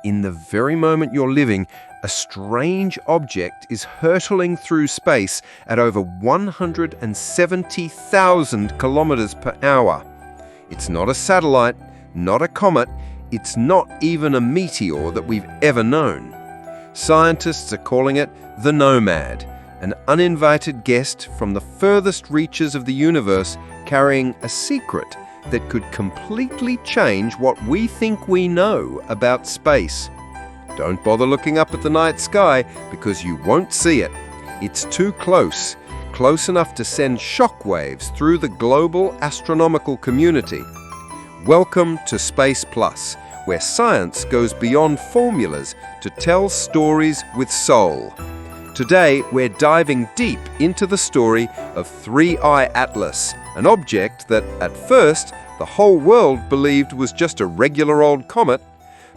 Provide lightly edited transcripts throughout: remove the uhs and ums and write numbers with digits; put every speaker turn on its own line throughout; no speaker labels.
in the very moment you're living, a strange object is hurtling through space at over 170,000 kilometers per hour. It's not a satellite, not a comet, it's not even a meteor that we've ever known. Scientists are calling it the Nomad, an uninvited guest from the furthest reaches of the universe carrying a secret that could completely change what we think we know about space. Don't bother looking up at the night sky because you won't see it. It's too close, close enough to send shockwaves through the global astronomical community. Welcome to Space Plus, where science goes beyond formulas to tell stories with soul. Today, we're diving deep into the story of 3I Atlas, an object that, at first, the whole world believed was just a regular old comet.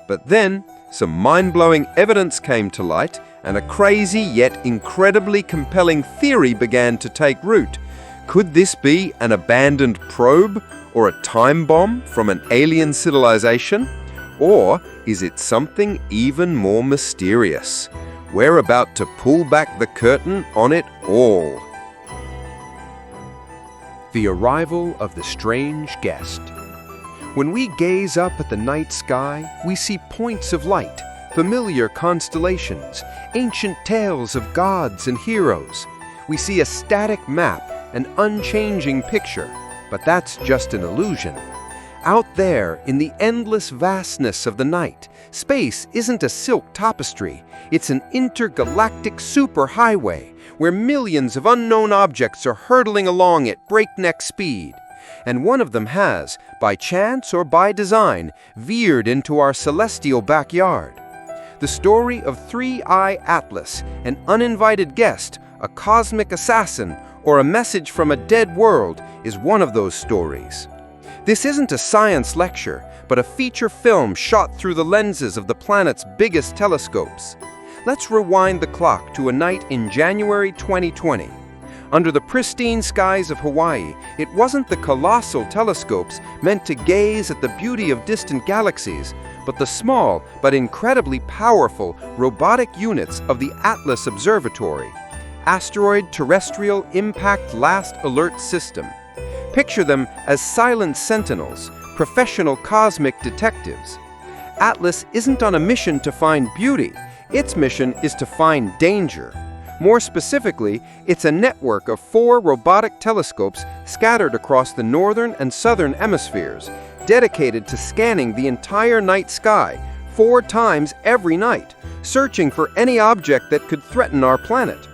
But then, some mind-blowing evidence came to light, and a crazy yet incredibly compelling theory began to take root. Could this be an abandoned probe or a time bomb from an alien civilization? Or is it something even more mysterious? We're about to pull back the curtain on it all. The arrival of the strange guest. When we gaze up at the night sky, we see points of light, familiar constellations, ancient tales of gods and heroes. We see a static map, an unchanging picture, but that's just an illusion. Out there, in the endless vastness of the night, space isn't a silk tapestry. It's an intergalactic superhighway where millions of unknown objects are hurtling along at breakneck speed. And one of them has, by chance or by design, veered into our celestial backyard. The story of 3I Atlas, an uninvited guest, a cosmic assassin, or a message from a dead world, is one of those stories. This isn't a science lecture, but a feature film shot through the lenses of the planet's biggest telescopes. Let's rewind the clock to a night in January 2020. Under the pristine skies of Hawaii, it wasn't the colossal telescopes meant to gaze at the beauty of distant galaxies, but the small but incredibly powerful robotic units of the Atlas Observatory, Asteroid Terrestrial Impact Last Alert System. Picture them as silent sentinels, professional cosmic detectives. Atlas isn't on a mission to find beauty. Its mission is to find danger. More specifically, it's a network of 4 robotic telescopes scattered across the northern and southern hemispheres, dedicated to scanning the entire night sky 4 times every night, searching for any object that could threaten our planet.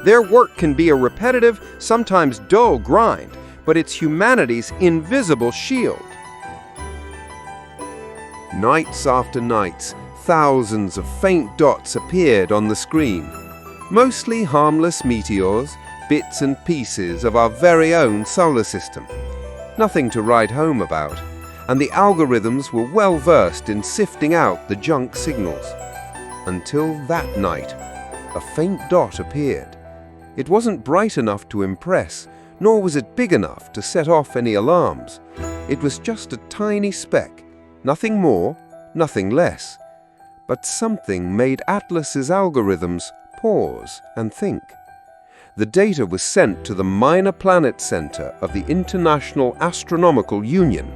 Their work can be a repetitive, sometimes dull grind, but it's humanity's invisible shield. Nights after nights, thousands of faint dots appeared on the screen. Mostly harmless meteors, bits and pieces of our very own solar system. Nothing to write home about, and the algorithms were well versed in sifting out the junk signals. Until that night, a faint dot appeared. It wasn't bright enough to impress, nor was it big enough to set off any alarms. It was just a tiny speck, nothing more, nothing less. But something made Atlas's algorithms pause and think. The data was sent to the Minor Planet Center of the International Astronomical Union.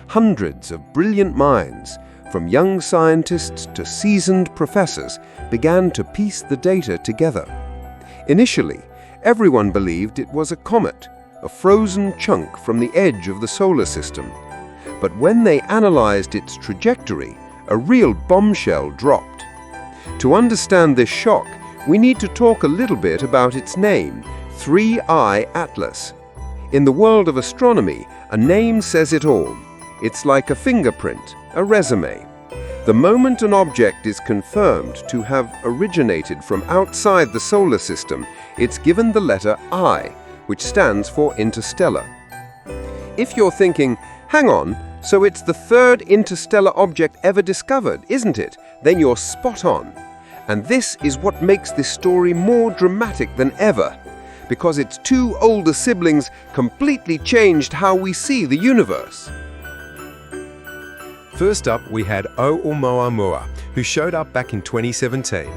Hundreds of brilliant minds, from young scientists to seasoned professors, began to piece the data together. Initially, everyone believed it was a comet, a frozen chunk from the edge of the solar system. But when they analyzed its trajectory, a real bombshell dropped. To understand this shock, we need to talk a little bit about its name, 3I Atlas. In the world of astronomy, a name says it all. It's like a fingerprint, a resume. The moment an object is confirmed to have originated from outside the solar system, it's given the letter I, which stands for interstellar. If you're thinking, hang on, so it's the 3rd interstellar object ever discovered, isn't it? Then you're spot on. And this is what makes this story more dramatic than ever, because its 2 older siblings completely changed how we see the universe. First up, we had Oumuamua, who showed up back in 2017.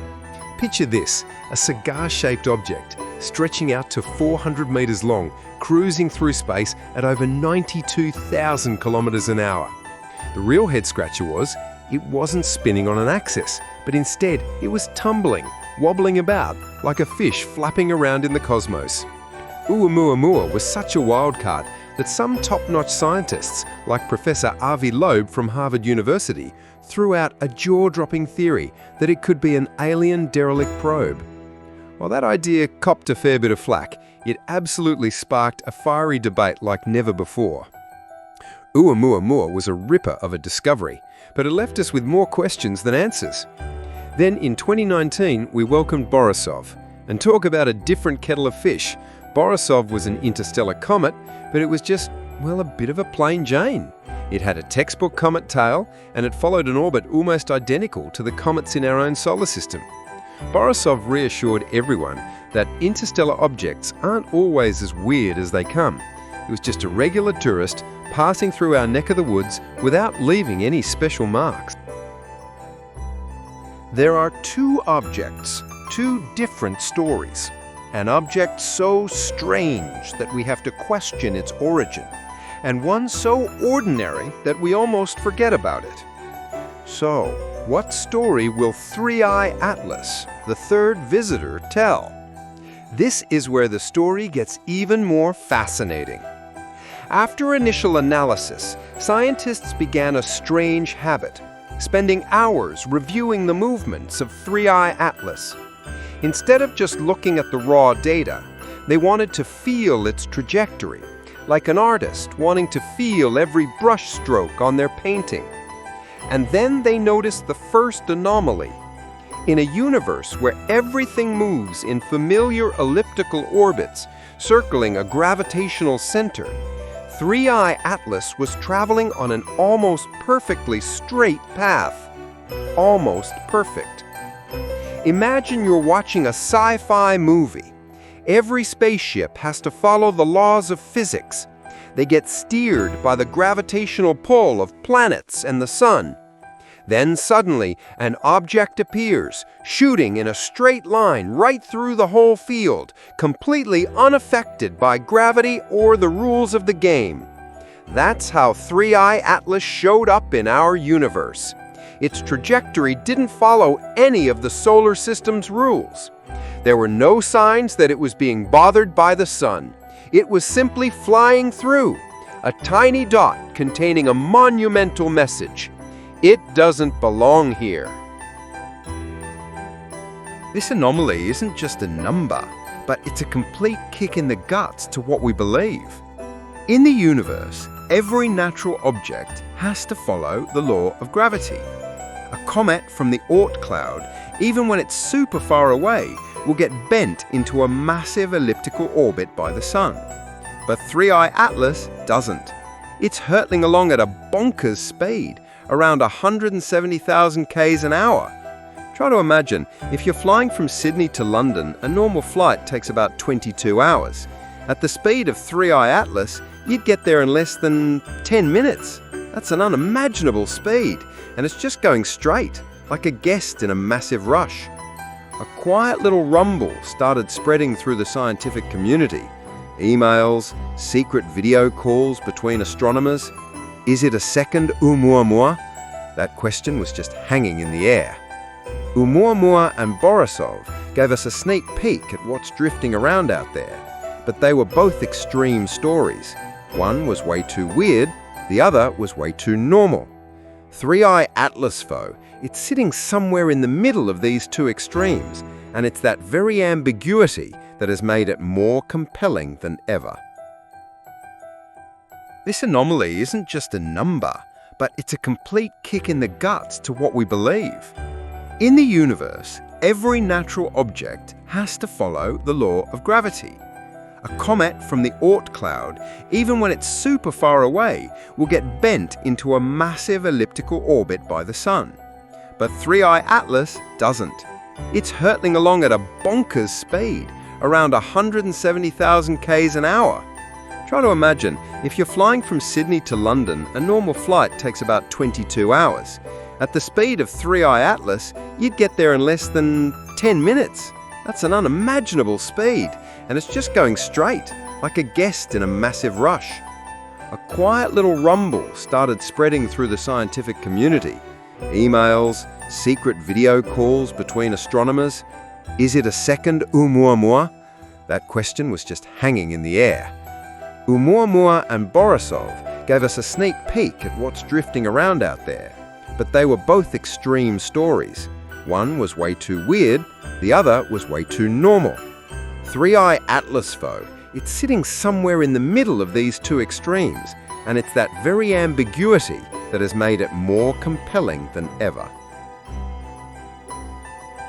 Picture this, a cigar-shaped object, stretching out to 400 meters long, cruising through space at over 92,000 kilometers an hour. The real head-scratcher was, it wasn't spinning on an axis, but instead it was tumbling, wobbling about, like a fish flapping around in the cosmos. Oumuamua was such a wild card that some top-notch scientists, like Professor Avi Loeb from Harvard University, threw out a jaw-dropping theory that it could be an alien derelict probe. While that idea copped a fair bit of flack, it absolutely sparked a fiery debate like never before. Oumuamua was a ripper of a discovery, but it left us with more questions than answers. Then in 2019, we welcomed Borisov. And talk about a different kettle of fish. Borisov was an interstellar comet, but it was just, well, a bit of a plain Jane. It had a textbook comet tail, and it followed an orbit almost identical to the comets in our own solar system. Borisov reassured everyone that interstellar objects aren't always as weird as they come. It was just a regular tourist passing through our neck of the woods without leaving any special marks. There are two objects, two different stories. An object so strange that we have to question its origin, and one so ordinary that we almost forget about it. So, what story will Three-Eye Atlas, the third visitor, tell? This is where the story gets even more fascinating. After initial analysis, scientists began a strange habit, spending hours reviewing the movements of Three-Eye Atlas. Instead of just looking at the raw data, they wanted to feel its trajectory, like an artist wanting to feel every brush stroke on their painting. And then they noticed the first anomaly. In a universe where everything moves in familiar elliptical orbits, circling a gravitational center, Three-Eye Atlas was traveling on an almost perfectly straight path. Almost perfect. Imagine you're watching a sci-fi movie. Every spaceship has to follow the laws of physics. They get steered by the gravitational pull of planets and the sun. Then suddenly, an object appears, shooting in a straight line right through the whole field, completely unaffected by gravity or the rules of the game. That's how Three-Eye Atlas showed up in our universe. Its trajectory didn't follow any of the solar system's rules. There were no signs that it was being bothered by the sun. It was simply flying through, a tiny dot containing a monumental message. It doesn't belong here. This anomaly isn't just a number, but it's a complete kick in the guts to what we believe. In the universe, every natural object has to follow the law of gravity. A comet from the Oort cloud, even when it's super far away, will get bent into a massive elliptical orbit by the sun. But Three-Eye Atlas doesn't. It's hurtling along at a bonkers speed, around 170,000 k's an hour. Try to imagine, if you're flying from Sydney to London, a normal flight takes about 22 hours. At the speed of Three-Eye Atlas, you'd get there in less than 10 minutes. That's an unimaginable speed, and it's just going straight, like a guest in a massive rush. A quiet little rumble started spreading through the scientific community. Emails, secret video calls between astronomers. Is it a second Oumuamua? That question was just hanging in the air. Oumuamua and Borisov gave us a sneak peek at what's drifting around out there, but they were both extreme stories. One was way too weird, the other was way too normal. Three-Eye Atlas, though, it's sitting somewhere in the middle of these two extremes, and it's that very ambiguity that has made it more compelling than ever. This anomaly isn't just a number, but it's a complete kick in the guts to what we believe. In the universe, every natural object has to follow the law of gravity. A comet from the Oort cloud, even when it's super far away, will get bent into a massive elliptical orbit by the sun. But Three-Eye Atlas doesn't. It's hurtling along at a bonkers speed, around 170,000 k's an hour. Try to imagine, if you're flying from Sydney to London, a normal flight takes about 22 hours. At the speed of 3i Atlas, you'd get there in less than 10 minutes. That's an unimaginable speed, and it's just going straight, like a guest in a massive rush. A quiet little rumble started spreading through the scientific community. Emails, secret video calls between astronomers. Is it a second Oumuamua? That question was just hanging in the air. Oumuamua and Borisov gave us a sneak peek at what's drifting around out there, but they were both extreme stories. One was way too weird, the other was way too normal. 3i Atlas, though, it's sitting somewhere in the middle of these two extremes, and it's that very ambiguity that has made it more compelling than ever.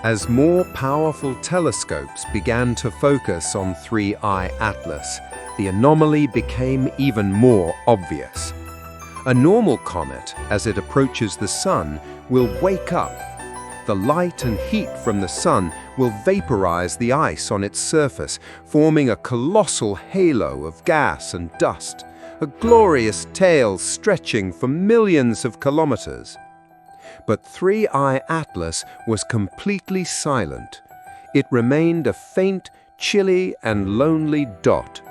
As more powerful telescopes began to focus on 3i Atlas, the anomaly became even more obvious. A normal comet, as it approaches the Sun, will wake up. The light and heat from the Sun will vaporize the ice on its surface, forming a colossal halo of gas and dust, a glorious tail stretching for millions of kilometers. But 3i Atlas was completely silent. It remained a faint, chilly, and lonely dot.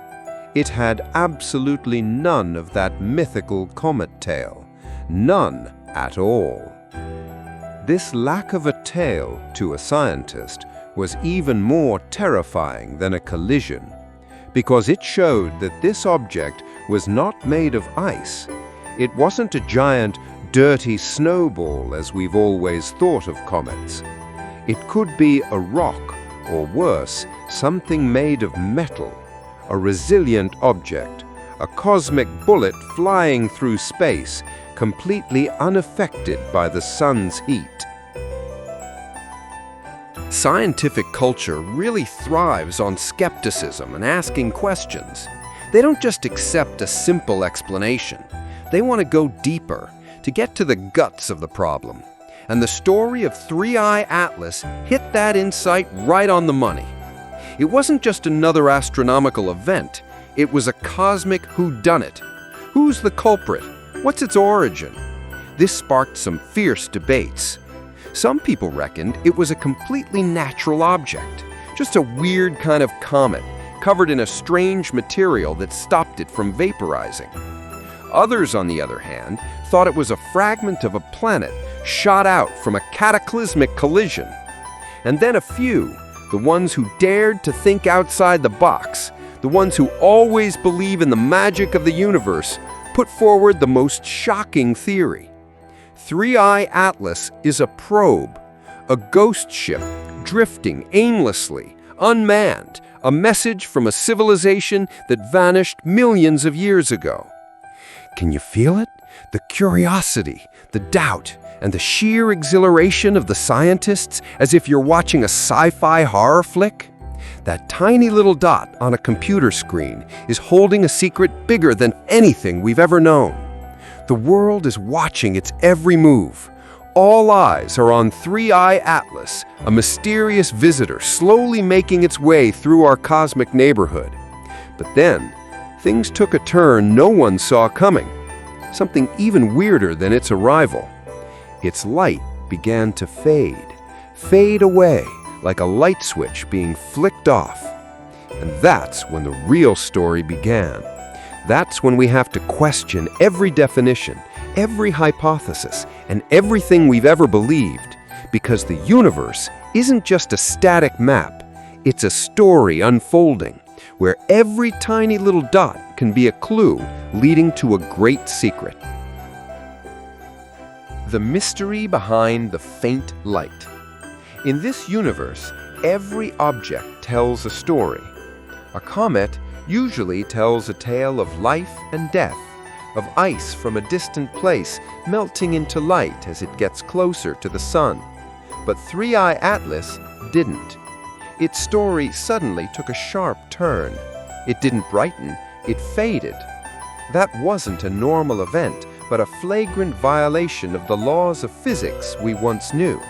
It had absolutely none of that mythical comet tail. None at all. This lack of a tail, to a scientist, was even more terrifying than a collision, because it showed that this object was not made of ice. It wasn't a giant, dirty snowball as we've always thought of comets. It could be a rock, or worse, something made of metal, a resilient object, a cosmic bullet flying through space, completely unaffected by the sun's heat. Scientific culture really thrives on skepticism and asking questions. They don't just accept a simple explanation. They want to go deeper, to get to the guts of the problem. And the story of 3i Atlas hit that insight right on the money. It wasn't just another astronomical event. It was a cosmic whodunit. Who's the culprit? What's its origin? This sparked some fierce debates. Some people reckoned it was a completely natural object, just a weird kind of comet, covered in a strange material that stopped it from vaporizing. Others, on the other hand, thought it was a fragment of a planet shot out from a cataclysmic collision. And then a few, the ones who dared to think outside the box, the ones who always believe in the magic of the universe, put forward the most shocking theory. 3i Atlas is a probe, a ghost ship drifting aimlessly, unmanned, a message from a civilization that vanished millions of years ago. Can you feel it? The curiosity, the doubt, and the sheer exhilaration of the scientists, as if you're watching a sci-fi horror flick? That tiny little dot on a computer screen is holding a secret bigger than anything we've ever known. The world is watching its every move. All eyes are on 3i Atlas, a mysterious visitor slowly making its way through our cosmic neighborhood. But then, things took a turn no one saw coming. Something even weirder than its arrival. Its light began to fade away, like a light switch being flicked off. And that's when the real story began. That's when we have to question every definition, every hypothesis, and everything we've ever believed, because the universe isn't just a static map, it's a story unfolding, where every tiny little dot can be a clue leading to a great secret. The mystery behind the faint light. In this universe, every object tells a story. A comet usually tells a tale of life and death, of ice from a distant place melting into light as it gets closer to the sun. But 3i Atlas didn't. Its story suddenly took a sharp turn. It didn't brighten, it faded. That wasn't a normal event, but a flagrant violation of the laws of physics we once knew.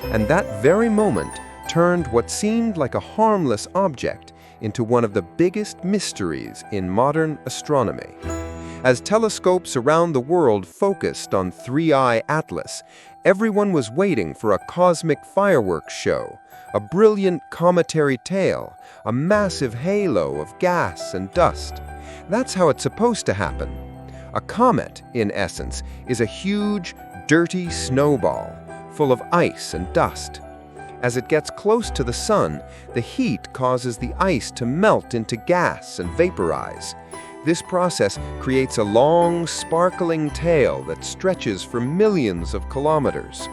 And that very moment turned what seemed like a harmless object into one of the biggest mysteries in modern astronomy. As telescopes around the world focused on 3I Atlas, everyone was waiting for a cosmic fireworks show, a brilliant cometary tail, a massive halo of gas and dust. That's how it's supposed to happen. A comet, in essence, is a huge, dirty snowball, full of ice and dust. As it gets close to the sun, the heat causes the ice to melt into gas and vaporize. This process creates a long, sparkling tail that stretches for millions of kilometers.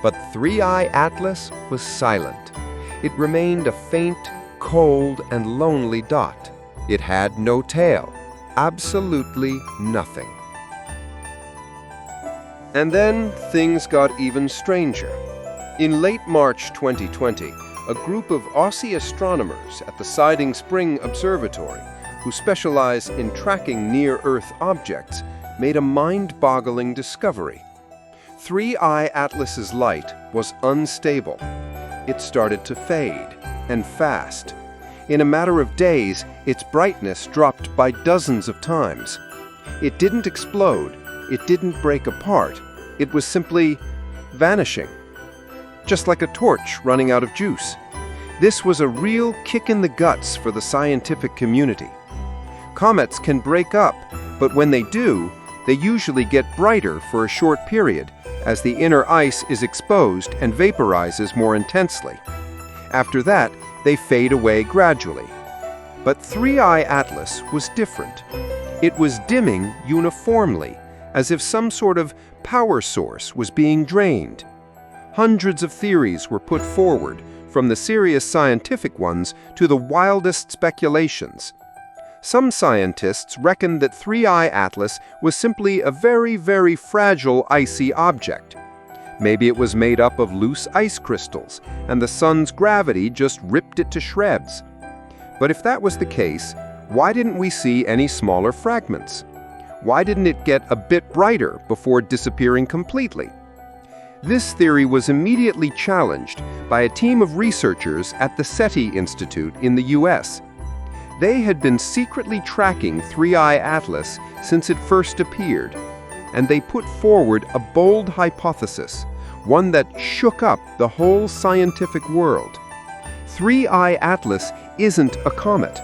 But 3I Atlas was silent. It remained a faint, cold, and lonely dot. It had no tail. Absolutely nothing. And then things got even stranger. In late March 2020, a group of Aussie astronomers at the Siding Spring Observatory, who specialize in tracking near-Earth objects, made a mind-boggling discovery. 3I Atlas's light was unstable. It started to fade, and fast. In a matter of days, its brightness dropped by dozens of times. It didn't explode. It didn't break apart. It was simply vanishing. Just like a torch running out of juice. This was a real kick in the guts for the scientific community. Comets can break up, but when they do, they usually get brighter for a short period, as the inner ice is exposed and vaporizes more intensely. After that, they fade away gradually. But 3I Atlas was different. It was dimming uniformly, as if some sort of power source was being drained. Hundreds of theories were put forward, from the serious scientific ones to the wildest speculations. Some scientists reckoned that 3I Atlas was simply a very, very fragile icy object. Maybe it was made up of loose ice crystals, and the sun's gravity just ripped it to shreds. But if that was the case, why didn't we see any smaller fragments? Why didn't it get a bit brighter before disappearing completely? This theory was immediately challenged by a team of researchers at the SETI Institute in the US. They had been secretly tracking 3I Atlas since it first appeared, and they put forward a bold hypothesis, one that shook up the whole scientific world. 3I Atlas isn't a comet.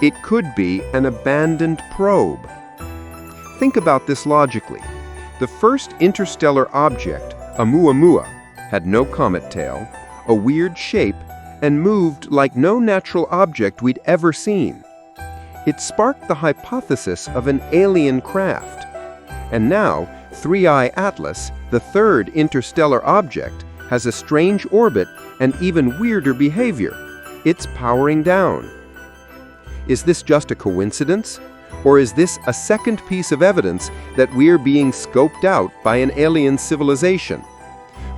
It could be an abandoned probe. Think about this logically. The first interstellar object, Oumuamua, had no comet tail, a weird shape, and moved like no natural object we'd ever seen. It sparked the hypothesis of an alien craft. And now, 3I Atlas, the third interstellar object, has a strange orbit and even weirder behavior. It's powering down. Is this just a coincidence? Or is this a second piece of evidence that we're being scoped out by an alien civilization?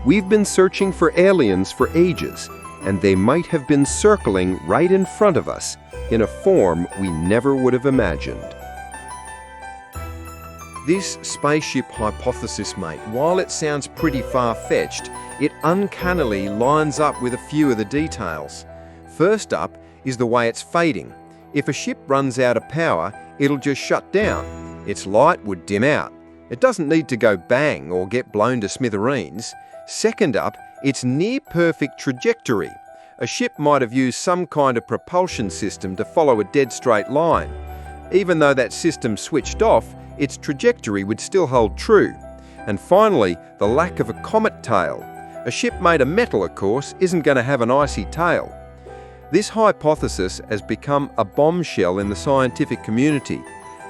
We've been searching for aliens for ages, and they might have been circling right in front of us in a form we never would have imagined. This spaceship hypothesis, mate, while it sounds pretty far-fetched, it uncannily lines up with a few of the details. First up is the way it's fading. If a ship runs out of power, it'll just shut down. Its light would dim out. It doesn't need to go bang or get blown to smithereens. Second up, its near-perfect trajectory. A ship might have used some kind of propulsion system to follow a dead straight line. Even though that system switched off, its trajectory would still hold true. And finally, the lack of a comet tail. A ship made of metal, of course, isn't going to have an icy tail. This hypothesis has become a bombshell in the scientific community.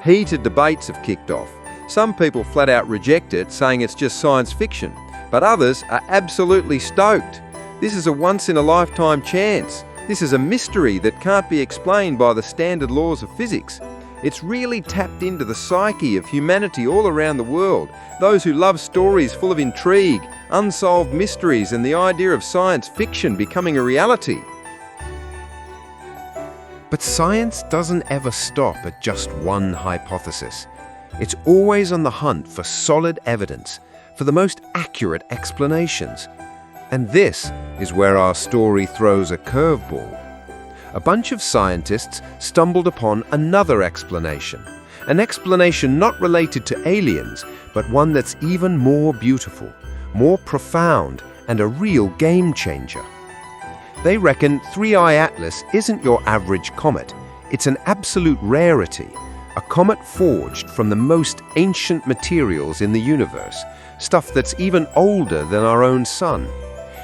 Heated debates have kicked off. Some people flat out reject it, saying it's just science fiction, but others are absolutely stoked. This is a once-in-a-lifetime chance. This is a mystery that can't be explained by the standard laws of physics. It's really tapped into the psyche of humanity all around the world, those who love stories full of intrigue, unsolved mysteries, and the idea of science fiction becoming a reality. But science doesn't ever stop at just one hypothesis. It's always on the hunt for solid evidence, for the most accurate explanations. And this is where our story throws a curveball. a bunch of scientists stumbled upon another explanation. An explanation not related to aliens, but one that's even more beautiful, more profound, and a real game changer. They reckon 3I Atlas isn't your average comet. It's an absolute rarity, a comet forged from the most ancient materials in the universe, stuff that's even older than our own sun.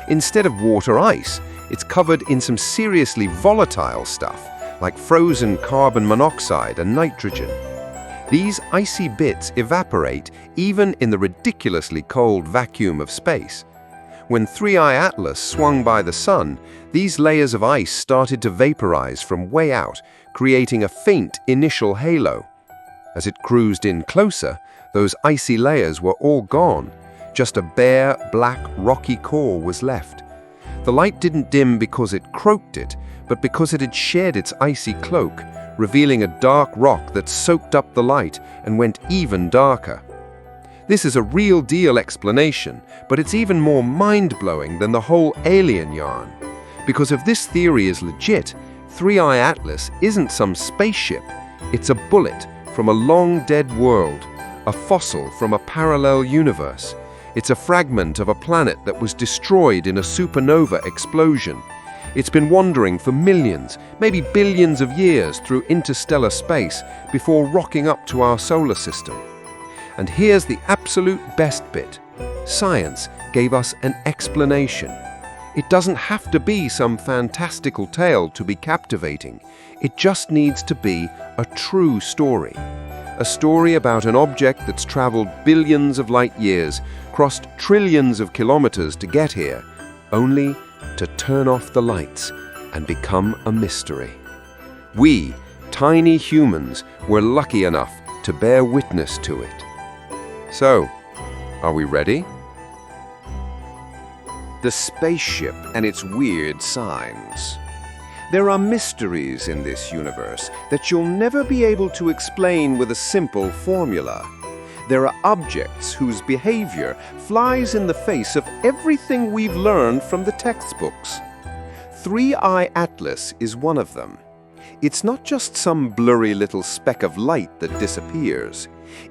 Instead of water ice, it's covered in some seriously volatile stuff, like frozen carbon monoxide and nitrogen. These icy bits evaporate even in the ridiculously cold vacuum of space. When 3I Atlas swung by the sun, these layers of ice started to vaporize from way out, creating a faint initial halo. As it cruised in closer, those icy layers were all gone. Just a bare, black, rocky core was left. The light didn't dim because it croaked it, but because it had shed its icy cloak, revealing a dark rock that soaked up the light and went even darker. This is a real deal explanation, but it's even more mind-blowing than the whole alien yarn. Because if this theory is legit, 3I Atlas isn't some spaceship. It's a bullet from a long-dead world, a fossil from a parallel universe. It's a fragment of a planet that was destroyed in a supernova explosion. It's been wandering for millions, maybe billions of years through interstellar space before rocking up to our solar system. And here's the absolute best bit. Science gave us an explanation. It doesn't have to be some fantastical tale to be captivating. It just needs to be a true story. A story about an object that's traveled billions of light years, crossed trillions of kilometers to get here, only to turn off the lights and become a mystery. We, tiny humans, were lucky enough to bear witness to it. So, are we ready? The spaceship and its weird signs. There are mysteries in this universe that you'll never be able to explain with a simple formula. There are objects whose behavior flies in the face of everything we've learned from the textbooks. 3I Atlas is one of them. It's not just some blurry little speck of light that disappears.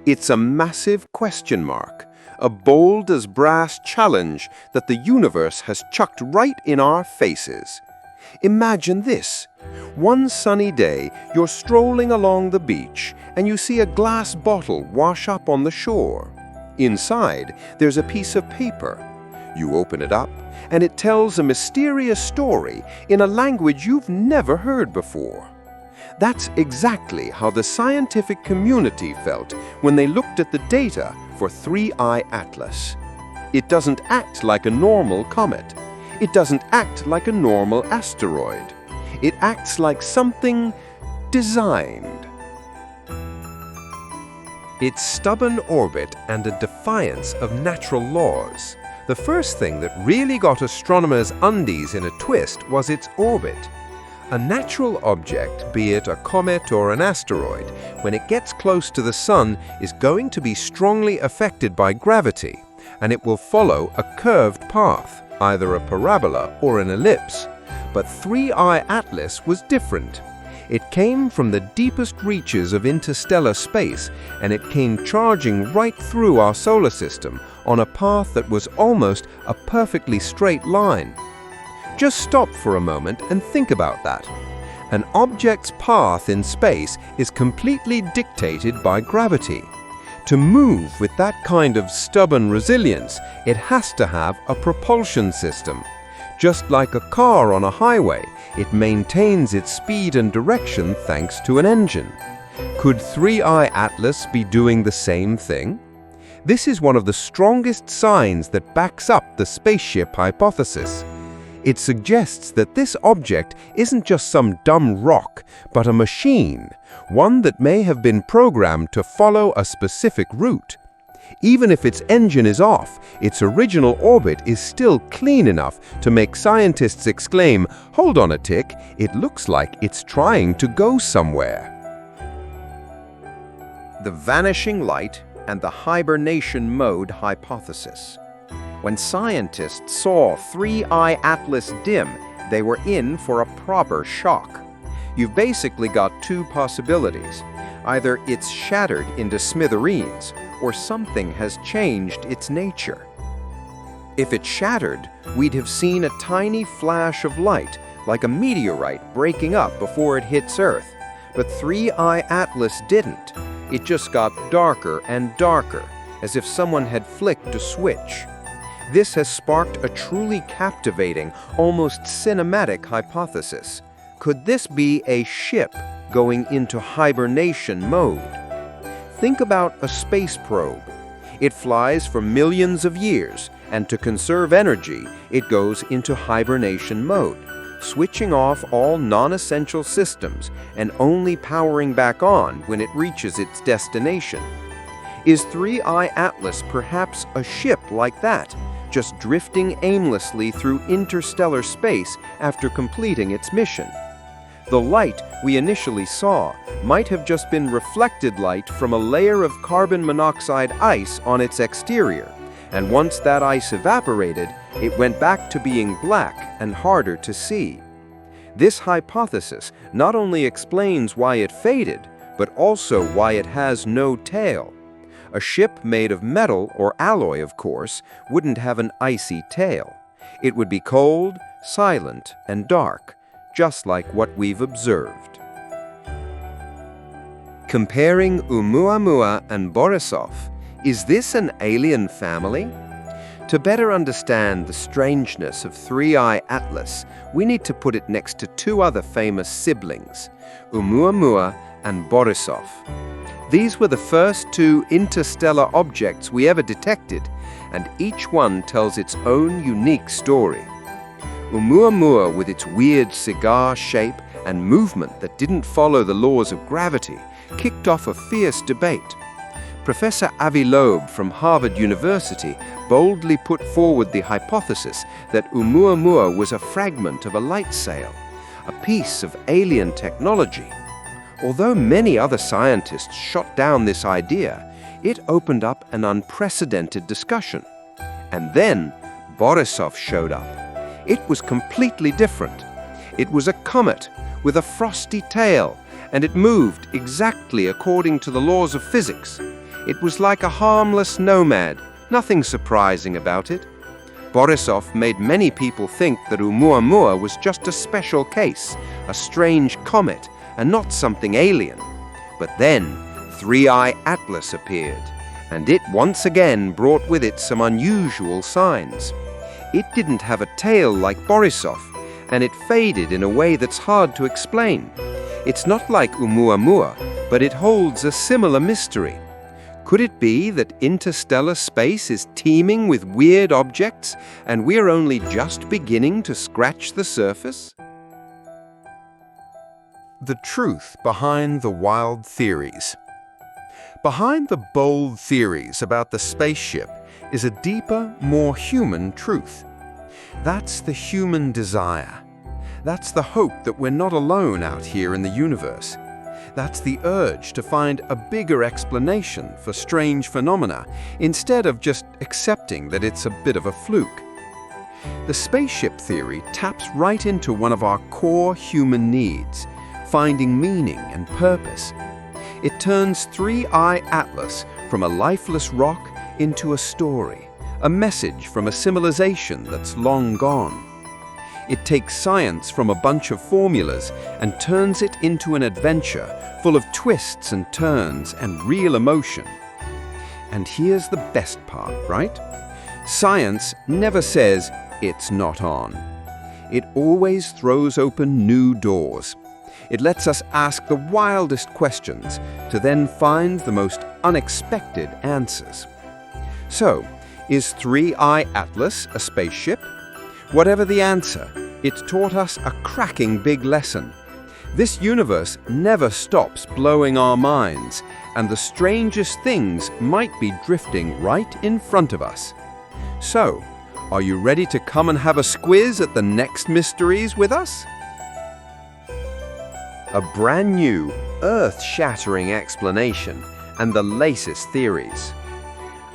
It's a massive question mark, a bold as brass challenge that the universe has chucked right in our faces. Imagine this. One sunny day, you're strolling along the beach and you see a glass bottle wash up on the shore. Inside, there's a piece of paper. You open it up, and it tells a mysterious story in a language you've never heard before. That's exactly how the scientific community felt when they looked at the data for 3I Atlas. It doesn't act like a normal comet. It doesn't act like a normal asteroid. It acts like something designed. Its stubborn orbit and a defiance of natural laws. The first thing that really got astronomers' undies in a twist was its orbit. A natural object, be it a comet or an asteroid, when it gets close to the Sun, is going to be strongly affected by gravity, and it will follow a curved path, either a parabola or an ellipse. But 3I Atlas was different. It came from the deepest reaches of interstellar space, and it came charging right through our solar system on a path that was almost a perfectly straight line. Just stop for a moment and think about that. An object's path in space is completely dictated by gravity. To move with that kind of stubborn resilience, it has to have a propulsion system. Just like a car on a highway, it maintains its speed and direction thanks to an engine. Could 3I Atlas be doing the same thing? This is one of the strongest signs that backs up the spaceship hypothesis. It suggests that this object isn't just some dumb rock, but a machine, one that may have been programmed to follow a specific route. Even if its engine is off, its original orbit is still clean enough to make scientists exclaim, "Hold on a tick, it looks like it's trying to go somewhere." The vanishing light and the hibernation mode hypothesis. When scientists saw 3I Atlas dim, they were in for a proper shock. you've basically got two possibilities. Either it's shattered into smithereens, or something has changed its nature. If it shattered, we'd have seen a tiny flash of light, like a meteorite breaking up before it hits Earth. But 3I Atlas didn't. It just got darker and darker, as if someone had flicked a switch. This has sparked a truly captivating, almost cinematic hypothesis. Could this be a ship going into hibernation mode? Think about a space probe. It flies for millions of years, and to conserve energy, it goes into hibernation mode, switching off all non-essential systems and only powering back on when it reaches its destination. Is 3I Atlas perhaps a ship like that, just drifting aimlessly through interstellar space after completing its mission? The light we initially saw might have just been reflected light from a layer of carbon monoxide ice on its exterior, and once that ice evaporated, it went back to being black and harder to see. This hypothesis not only explains why it faded, but also why it has no tail. A ship made of metal or alloy, of course, wouldn't have an icy tail. It would be cold, silent, and dark, just like what we've observed. Comparing Oumuamua and Borisov, is this an alien family? To better understand the strangeness of 3I Atlas, we need to put it next to two other famous siblings, Oumuamua and Borisov. These were the first two interstellar objects we ever detected, and each one tells its own unique story. Oumuamua, with its weird cigar shape and movement that didn't follow the laws of gravity, kicked off a fierce debate. Professor Avi Loeb from Harvard University boldly put forward the hypothesis that Oumuamua was a fragment of a light sail, a piece of alien technology. Although many other scientists shot down this idea, it opened up an unprecedented discussion. And then Borisov showed up. It was completely different. It was a comet with a frosty tail, and it moved exactly according to the laws of physics. It was like a harmless nomad, nothing surprising about it. Borisov made many people think that Oumuamua was just a special case, a strange comet, and not something alien. But then 3I Atlas appeared, and it once again brought with it some unusual signs. It didn't have a tail like Borisov, and it faded in a way that's hard to explain. It's not like Oumuamua, but it holds a similar mystery. Could it be that interstellar space is teeming with weird objects, and we're only just beginning to scratch the surface? The truth behind the wild theories. Behind the bold theories about the spaceship is a deeper, more human truth. That's the human desire. That's the hope that we're not alone out here in the universe. That's the urge to find a bigger explanation for strange phenomena, instead of just accepting that it's a bit of a fluke. The spaceship theory taps right into one of our core human needs, finding meaning and purpose. It turns 3I Atlas from a lifeless rock into a story, a message from a civilization that's long gone. It takes science from a bunch of formulas and turns it into an adventure full of twists and turns and real emotion. And here's the best part, right? Science never says it's not on. It always throws open new doors. It lets us ask the wildest questions to then find the most unexpected answers. So, is 3I Atlas a spaceship? Whatever the answer, it's taught us a cracking big lesson. This universe never stops blowing our minds, and the strangest things might be drifting right in front of us. So, are you ready to come and have a squiz at the next mysteries with us? A brand new, earth-shattering explanation and the latest theories.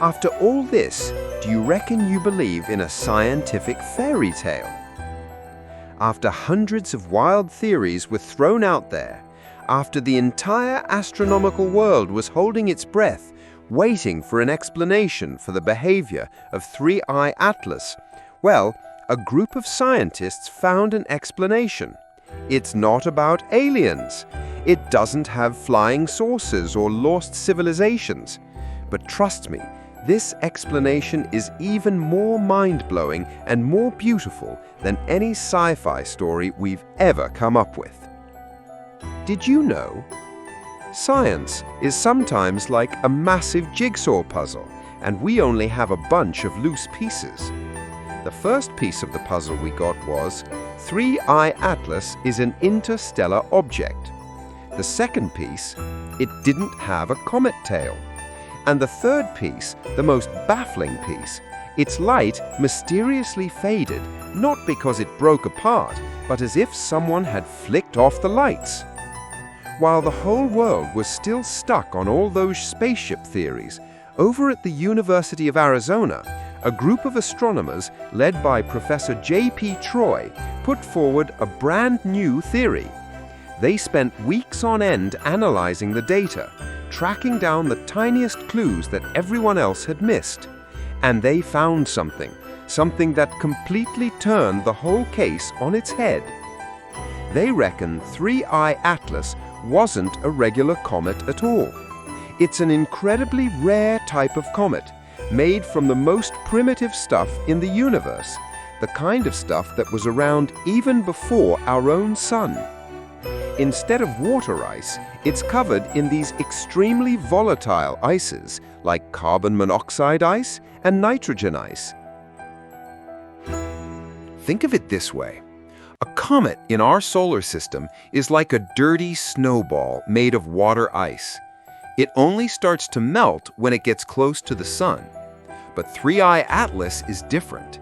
After all this, do you reckon you believe in a scientific fairy tale? after hundreds of wild theories were thrown out there, after the entire astronomical world was holding its breath, waiting for an explanation for the behavior of 3I Atlas, well, a group of scientists found an explanation. It's not about aliens. It doesn't have flying saucers or lost civilizations. But trust me, this explanation is even more mind-blowing and more beautiful than any sci-fi story we've ever come up with. Did you know? Science is sometimes like a massive jigsaw puzzle, and we only have a bunch of loose pieces. The first piece of the puzzle we got was 3I Atlas is an interstellar object. The second piece, it didn't have a comet tail. And the third piece, the most baffling piece, its light mysteriously faded, not because it broke apart, but as if someone had flicked off the lights. While the whole world was still stuck on all those spaceship theories, over at the University of Arizona, a group of astronomers led by Professor J.P. Troy put forward a brand new theory. They spent weeks on end analyzing the data, tracking down the tiniest clues that everyone else had missed. And they found something that completely turned the whole case on its head. They reckon 3I Atlas wasn't a regular comet at all. It's an incredibly rare type of comet, made from the most primitive stuff in the universe, the kind of stuff that was around even before our own sun. Instead of water ice, it's covered in these extremely volatile ices like carbon monoxide ice and nitrogen ice. Think of it this way. A comet in our solar system is like a dirty snowball made of water ice. It only starts to melt when it gets close to the sun. But 3I Atlas is different.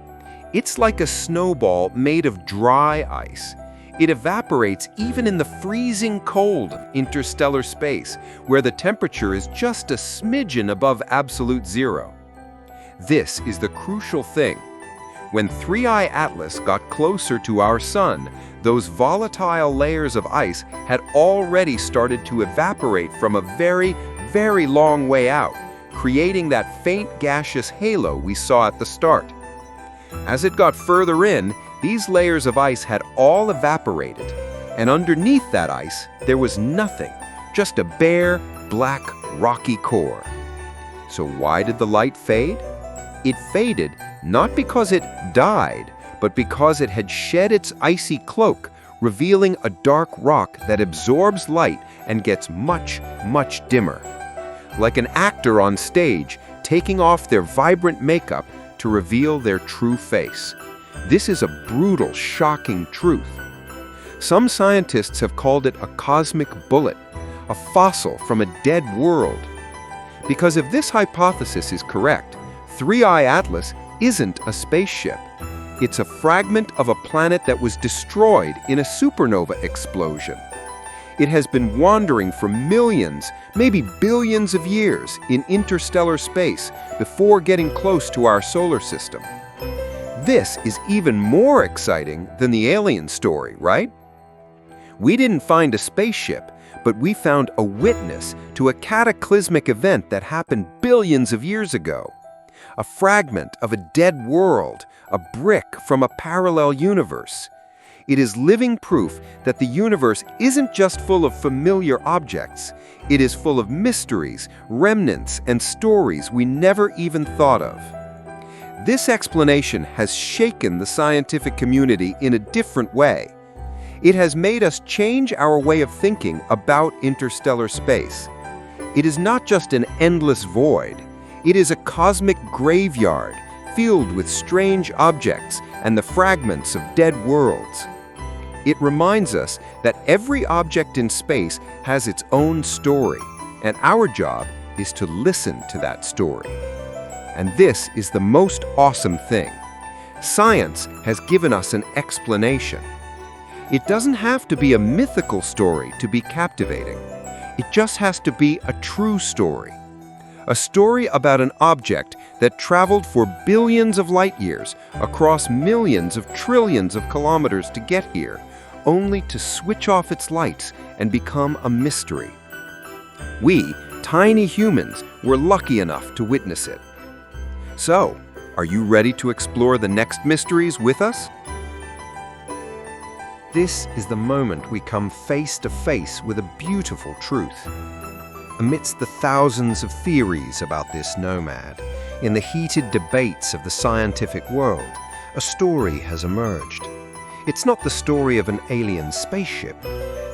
It's like a snowball made of dry ice. It evaporates even in the freezing cold of interstellar space, where the temperature is just a smidgen above absolute zero. This is the crucial thing. When 3I Atlas got closer to our sun, those volatile layers of ice had already started to evaporate from a very, very long way out, creating that faint gaseous halo we saw at the start. As it got further in, these layers of ice had all evaporated, and underneath that ice, there was nothing, just a bare, black, rocky core. So why did the light fade? It faded not because it died, but because it had shed its icy cloak, revealing a dark rock that absorbs light and gets much, much dimmer. Like an actor on stage taking off their vibrant makeup to reveal their true face. This is a brutal, shocking truth. Some scientists have called it a cosmic bullet, a fossil from a dead world. Because if this hypothesis is correct, 3I Atlas isn't a spaceship. It's a fragment of a planet that was destroyed in a supernova explosion. It has been wandering for millions, maybe billions of years in interstellar space before getting close to our solar system. This is even more exciting than the alien story, right? We didn't find a spaceship, but we found a witness to a cataclysmic event that happened billions of years ago. A fragment of a dead world, a brick from a parallel universe. It is living proof that the universe isn't just full of familiar objects. It is full of mysteries, remnants, and stories we never even thought of. This explanation has shaken the scientific community in a different way. It has made us change our way of thinking about interstellar space. It is not just an endless void. It is a cosmic graveyard filled with strange objects and the fragments of dead worlds. It reminds us that every object in space has its own story, and our job is to listen to that story. And this is the most awesome thing. Science has given us an explanation. It doesn't have to be a mythical story to be captivating. It just has to be a true story. A story about an object that traveled for billions of light years across millions of trillions of kilometers to get here, only to switch off its lights and become a mystery. We, tiny humans, were lucky enough to witness it. So, are you ready to explore the next mysteries with us? This is the moment we come face to face with a beautiful truth. Amidst the thousands of theories about this nomad, in the heated debates of the scientific world, a story has emerged. It's not the story of an alien spaceship.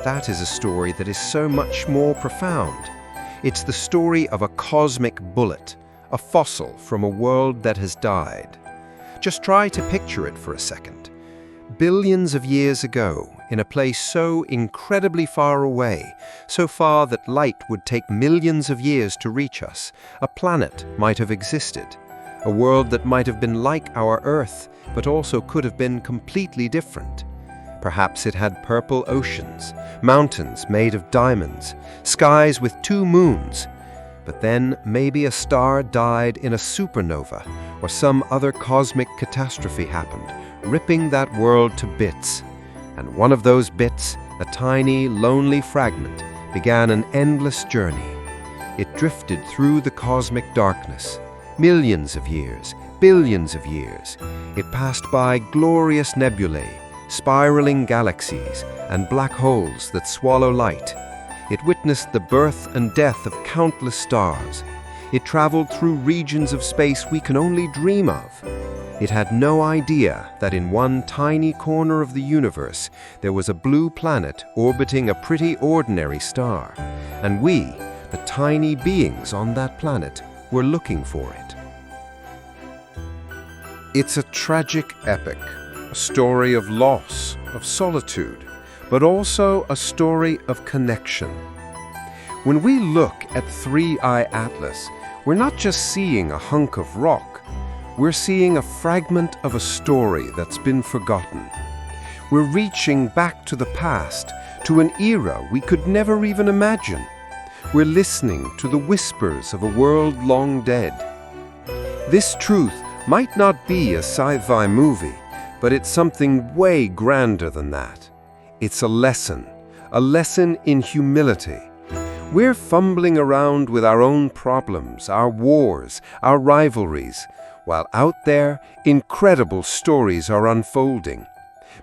That is a story that is so much more profound. It's the story of a cosmic bullet, a fossil from a world that has died. Just try to picture it for a second. Billions of years ago, in a place so incredibly far away, so far that light would take millions of years to reach us, a planet might have existed. A world that might have been like our Earth, but also could have been completely different. Perhaps it had purple oceans, mountains made of diamonds, skies with 2 moons. But then maybe a star died in a supernova, or some other cosmic catastrophe happened, ripping that world to bits. And one of those bits, a tiny, lonely fragment, began an endless journey. It drifted through the cosmic darkness. Millions of years, billions of years. It passed by glorious nebulae, spiraling galaxies, and black holes that swallow light. It witnessed the birth and death of countless stars. It traveled through regions of space we can only dream of. It had no idea that in one tiny corner of the universe there was a blue planet orbiting a pretty ordinary star, and we, the tiny beings on that planet, were looking for it. It's a tragic epic, a story of loss, of solitude, but also a story of connection. When we look at 3I Atlas, we're not just seeing a hunk of rock. We're seeing a fragment of a story that's been forgotten. We're reaching back to the past, to an era we could never even imagine. We're listening to the whispers of a world long dead. This truth might not be a sci-fi movie, but it's something way grander than that. It's a lesson in humility. We're fumbling around with our own problems, our wars, our rivalries, while out there, incredible stories are unfolding.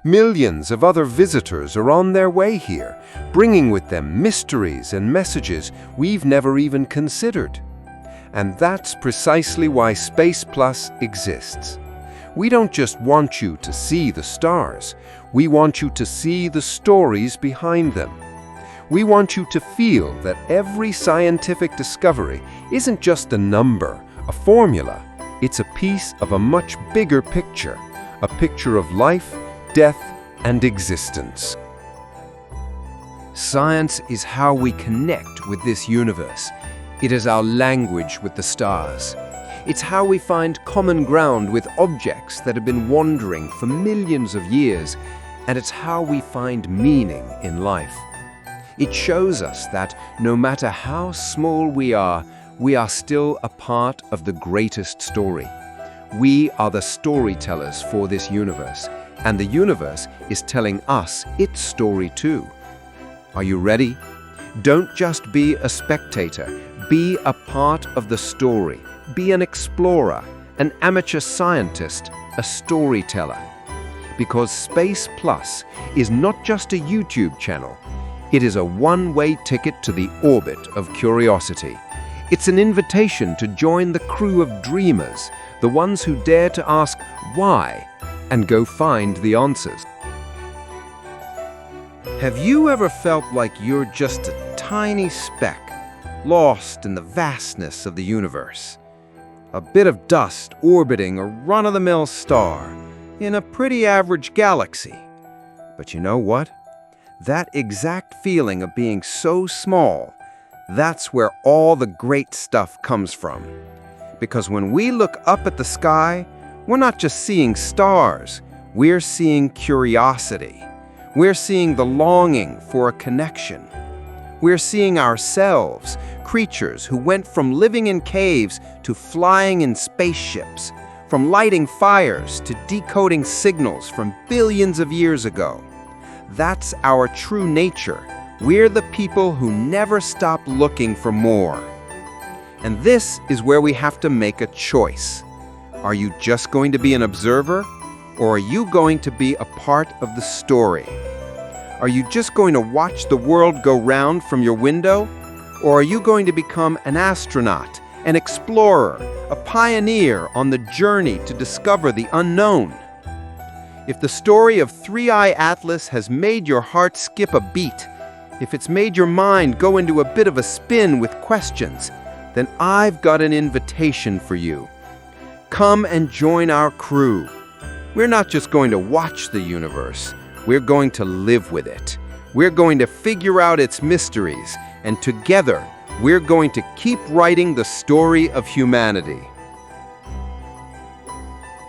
Millions of other visitors are on their way here, bringing with them mysteries and messages we've never even considered. And that's precisely why Space Plus exists. We don't just want you to see the stars, we want you to see the stories behind them. We want you to feel that every scientific discovery isn't just a number, a formula. It's a piece of a much bigger picture, a picture of life, death, and existence. Science is how we connect with this universe. It is our language with the stars. It's how we find common ground with objects that have been wandering for millions of years, and it's how we find meaning in life. It shows us that no matter how small we are still a part of the greatest story. We are the storytellers for this universe, and the universe is telling us its story too. Are you ready? Don't just be a spectator, be a part of the story. Be an explorer, an amateur scientist, a storyteller. Because Space Plus is not just a YouTube channel, it is a one-way ticket to the orbit of curiosity. It's an invitation to join the crew of dreamers, the ones who dare to ask why and go find the answers. Have you ever felt like you're just a tiny speck, lost in the vastness of the universe? A bit of dust orbiting a run-of-the-mill star in a pretty average galaxy. But you know what? That exact feeling of being so small, that's where all the great stuff comes from. Because when we look up at the sky, we're not just seeing stars, we're seeing curiosity. We're seeing the longing for a connection. We're seeing ourselves, creatures who went from living in caves to flying in spaceships, from lighting fires to decoding signals from billions of years ago. That's our true nature. We're the people who never stop looking for more. And this is where we have to make a choice. Are you just going to be an observer, or are you going to be a part of the story? Are you just going to watch the world go round from your window, or are you going to become an astronaut, an explorer, a pioneer on the journey to discover the unknown? If the story of Three-Eye Atlas has made your heart skip a beat, if it's made your mind go into a bit of a spin with questions, then I've got an invitation for you. Come and join our crew. We're not just going to watch the universe, we're going to live with it. We're going to figure out its mysteries, and together, we're going to keep writing the story of humanity.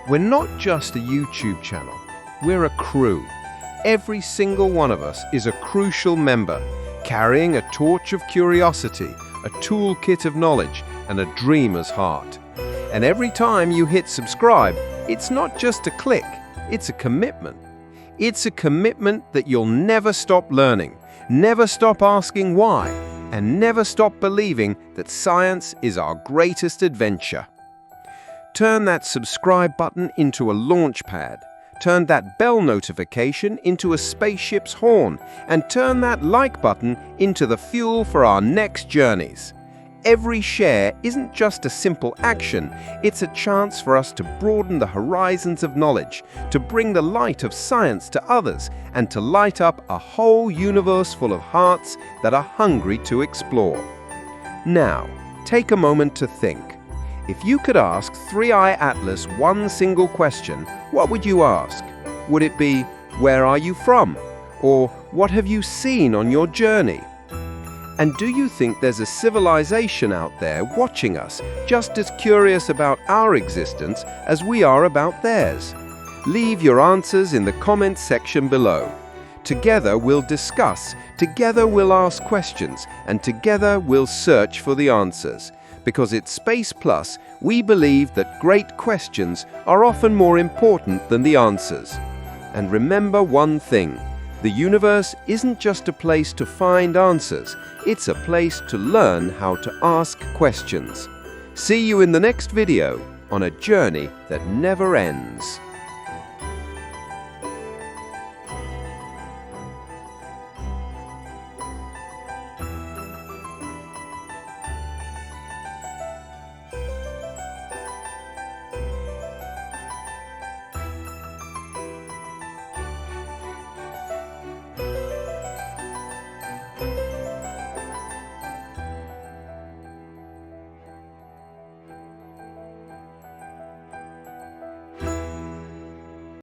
We're not just a YouTube channel, we're a crew. Every single one of us is a crucial member, carrying a torch of curiosity, a toolkit of knowledge, and a dreamer's heart. And every time you hit subscribe, it's not just a click, it's a commitment. It's a commitment that you'll never stop learning, never stop asking why, and never stop believing that science is our greatest adventure. Turn that subscribe button into a launch pad. Turn that bell notification into a spaceship's horn, and turn that like button into the fuel for our next journeys. Every share isn't just a simple action, it's a chance for us to broaden the horizons of knowledge, to bring the light of science to others, and to light up a whole universe full of hearts that are hungry to explore. Now, take a moment to think. If you could ask Three-Eye Atlas one single question, what would you ask? Would it be, where are you from? Or what have you seen on your journey? And do you think there's a civilization out there watching us, just as curious about our existence as we are about theirs? Leave your answers in the comments section below. Together we'll discuss, together we'll ask questions, and together we'll search for the answers. Because at Space Plus, we believe that great questions are often more important than the answers. And remember one thing. The universe isn't just a place to find answers, it's a place to learn how to ask questions. See you in the next video on a journey that never ends.